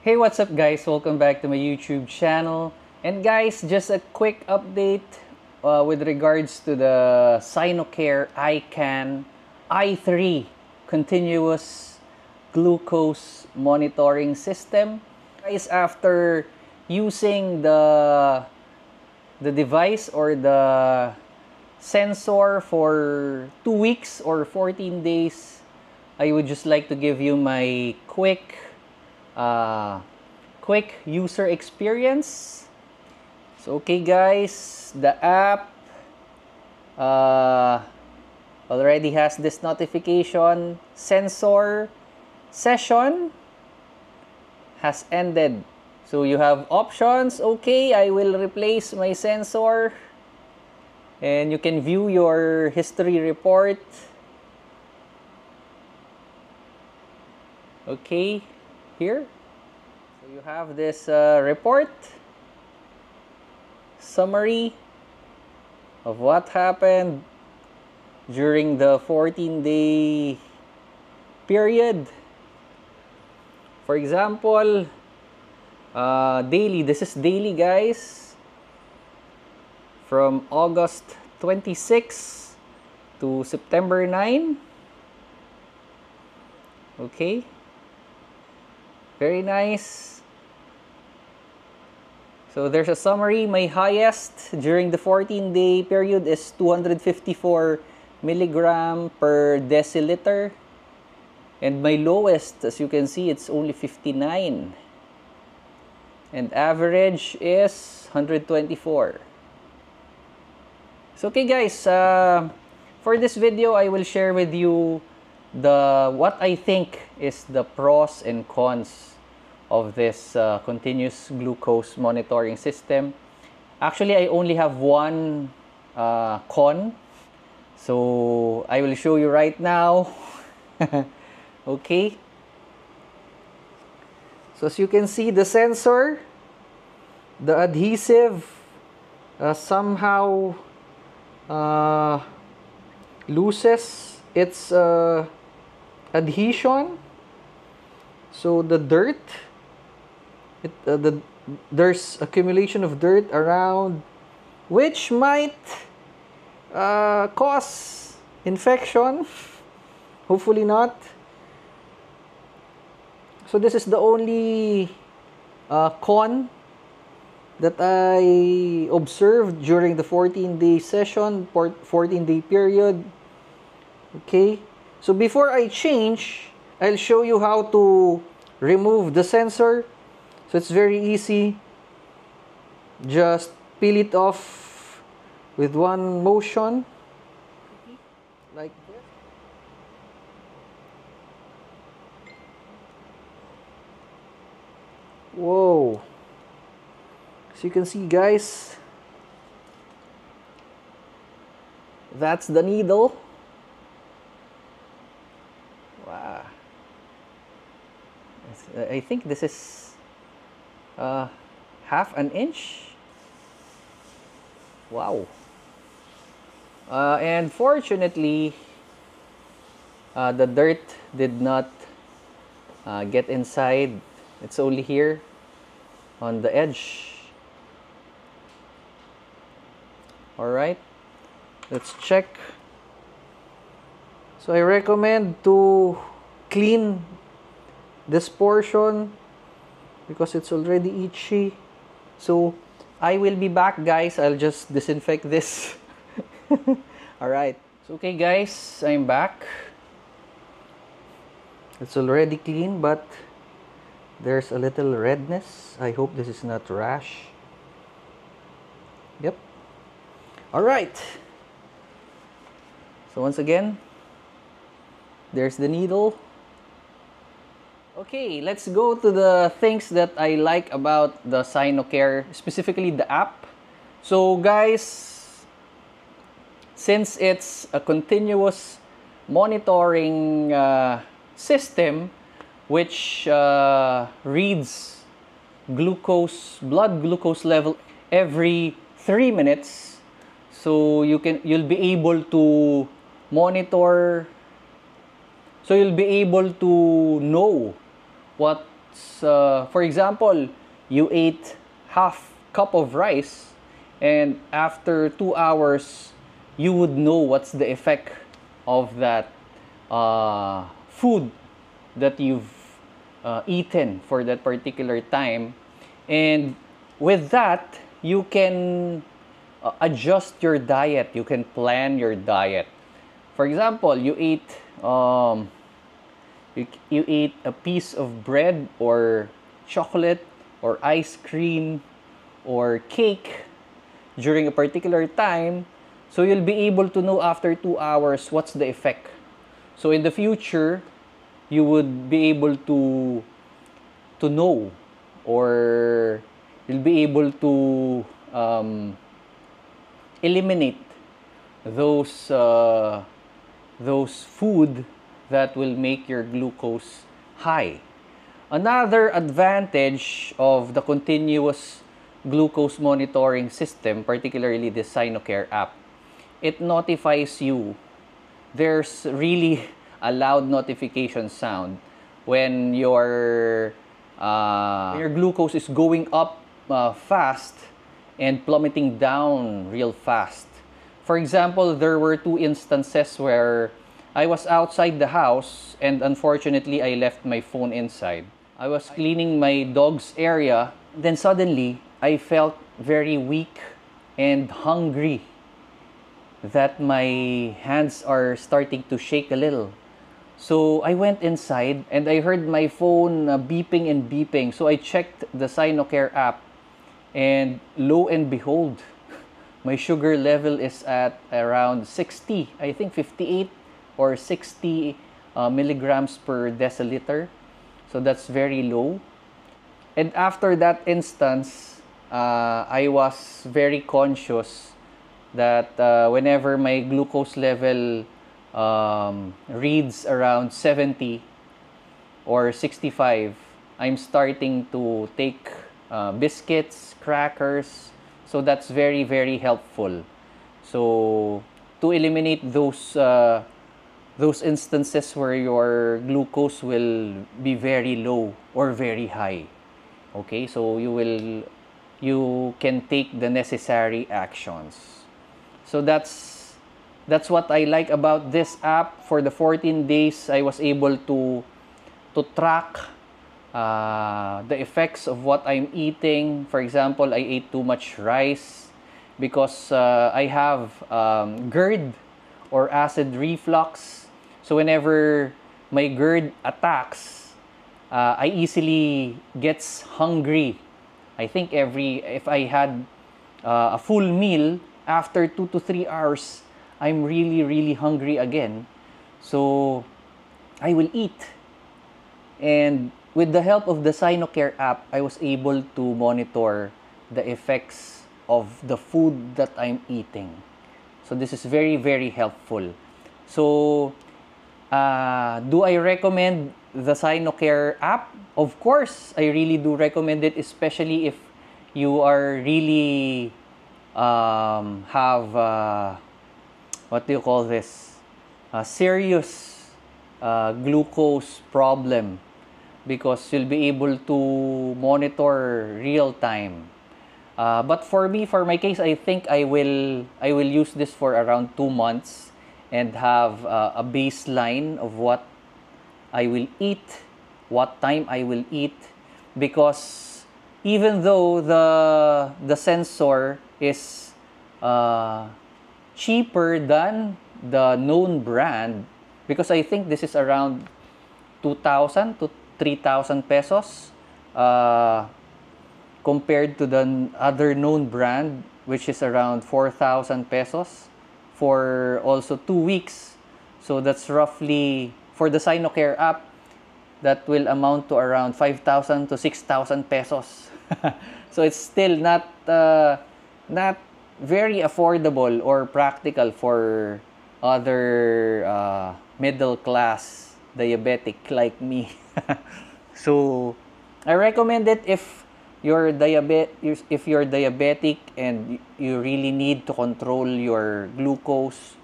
Hey, what's up guys? Welcome back to my YouTube channel. And guys, just a quick update with regards to the Sinocare ICAN i3 continuous glucose monitoring system. Guys, after using the device or the sensor for 2 weeks or 14 days, I would just like to give you my quick user experience. So okay guys, the app already has this notification: sensor session has ended. So you have options. Okay, I will replace my sensor, and you can view your history report. Okay, here. So you have this report summary of what happened during the 14-day period. For example, daily. This is daily, guys. From August 26 to September 9. Okay. Very nice. So there's a summary. My highest during the 14-day period is 254 milligram per deciliter. And my lowest, as you can see, it's only 59. And average is 124. So okay guys, for this video, I will share with you what I think is the pros and cons of this continuous glucose monitoring system. Actually, I only have one con, so I will show you right now. Okay, so as you can see, the sensor, the adhesive somehow loses its adhesion. So the dirt, there's accumulation of dirt around, which might cause infection. Hopefully not. So this is the only con that I observed during the 14-day session, 14-day period. Okay, so before I change, I'll show you how to remove the sensor. So it's very easy. Just peel it off with one motion, like this. Whoa. So you can see, guys, that's the needle. Wow. I think this is half an inch. Wow. And fortunately, the dirt did not get inside. It's only here on the edge. Alright, let's check. So I recommend to clean this portion because it's already itchy. So I will be back, guys. I'll just disinfect this. Alright, so okay guys, I'm back. It's already clean, but there's a little redness. I hope this is not rash. Yep. Alright, so once again, there's the needle. Okay, let's go to the things that I like about the Sinocare, specifically the app. So guys, since it's a continuous monitoring system which reads blood glucose level every 3 minutes, so you'll be able to monitor. So you'll be able to know what for example, you ate half cup of rice, and after 2 hours, you would know what's the effect of that food that you've eaten for that particular time. And with that, you can adjust your diet. You can plan your diet. For example, you ate a piece of bread or chocolate or ice cream or cake during a particular time, so you'll be able to know after 2 hours what's the effect. So in the future, you would be able to know, or you'll be able to eliminate those food that will make your glucose high. Another advantage of the continuous glucose monitoring system, particularly the Sinocare app, it notifies you. There's really a loud notification sound when your glucose is going up fast and plummeting down real fast. For example, there were 2 instances where I was outside the house and unfortunately I left my phone inside. I was cleaning my dog's area, then suddenly I felt very weak and hungry, that my hands are starting to shake a little. So I went inside and I heard my phone beeping and beeping. So I checked the Sinocare app, and lo and behold, my sugar level is at around 60, I think 58 or 60 milligrams per deciliter. So that's very low. And after that instance, I was very conscious that whenever my glucose level reads around 70 or 65, I'm starting to take biscuits, crackers. So that's very, very helpful. So to eliminate those instances where your glucose will be very low or very high. Okay, so you can take the necessary actions. So that's what I like about this app. For the 14 days, I was able to track the effects of what I'm eating. For example, I ate too much rice because I have GERD or acid reflux. So whenever my GERD attacks, I easily gets hungry. I think if I had a full meal, after 2 to 3 hours, I'm really, really hungry again. So I will eat. And with the help of the Sinocare app, I was able to monitor the effects of the food that I'm eating. So this is very, very helpful. So do I recommend the Sinocare app? Of course, I really do recommend it, especially if you are really have what do you call this? A serious glucose problem, because you'll be able to monitor real time. But for me, for my case, I think I will use this for around 2 months and have a baseline of what I will eat, what time I will eat, because even though the sensor is cheaper than the known brand, because I think this is around 2,000 to 3,000 pesos compared to the other known brand, which is around 4,000 pesos for also 2 weeks. So that's roughly, for the Sinocare app, that will amount to around 5,000 to 6,000 pesos. So it's still not very affordable or practical for other middle class diabetic like me. So I recommend it if you're diabetic and you really need to control your glucose.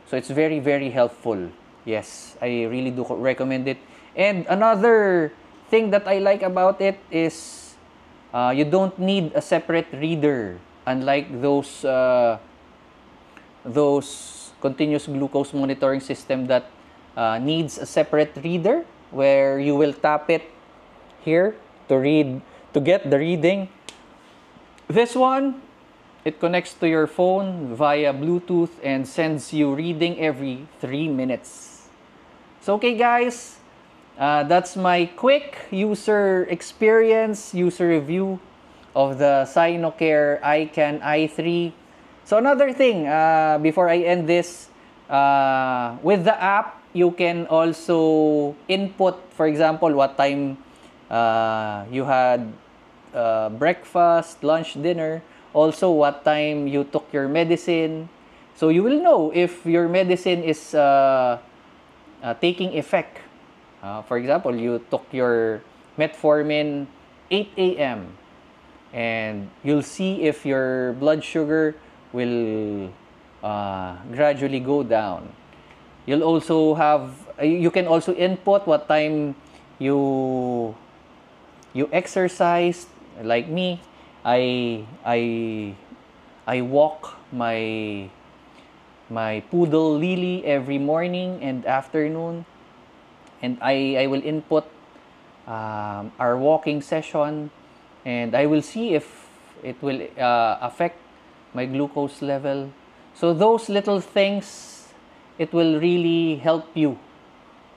So it's very, very helpful. Yes, I really do recommend it. And another thing that I like about it is you don't need a separate reader, unlike those continuous glucose monitoring system that needs a separate reader where you will tap it here to get the reading. This one, it connects to your phone via Bluetooth and sends you reading every 3 minutes. So okay guys, that's my quick user experience, user review of the Sinocare iCan i3. So another thing, before I end this, with the app, you can also input, for example, what time you had breakfast, lunch, dinner. Also, what time you took your medicine. So you will know if your medicine is taking effect. For example, you took your metformin 8 a.m. and you'll see if your blood sugar will gradually go down. You'll also have, you can also input what time you exercise. Like me, I walk my poodle Lily every morning and afternoon, and I will input our walking session, and I will see if it will affect my glucose level. So those little things, it will really help you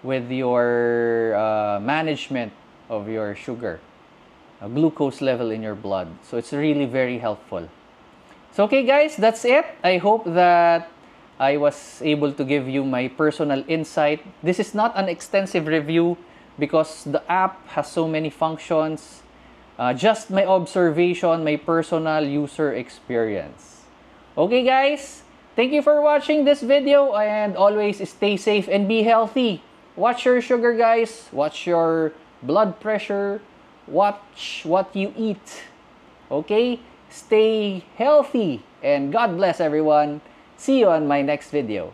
with your management of your sugar, glucose level in your blood. So it's really very helpful. So okay guys, that's it. I hope that I was able to give you my personal insight. This is not an extensive review because the app has so many functions. Just my observation, my personal user experience. Okay guys, thank you for watching this video, and always stay safe and be healthy. Watch your sugar guys, watch your blood pressure, watch what you eat. Okay? Stay healthy and God bless everyone. See you on my next video.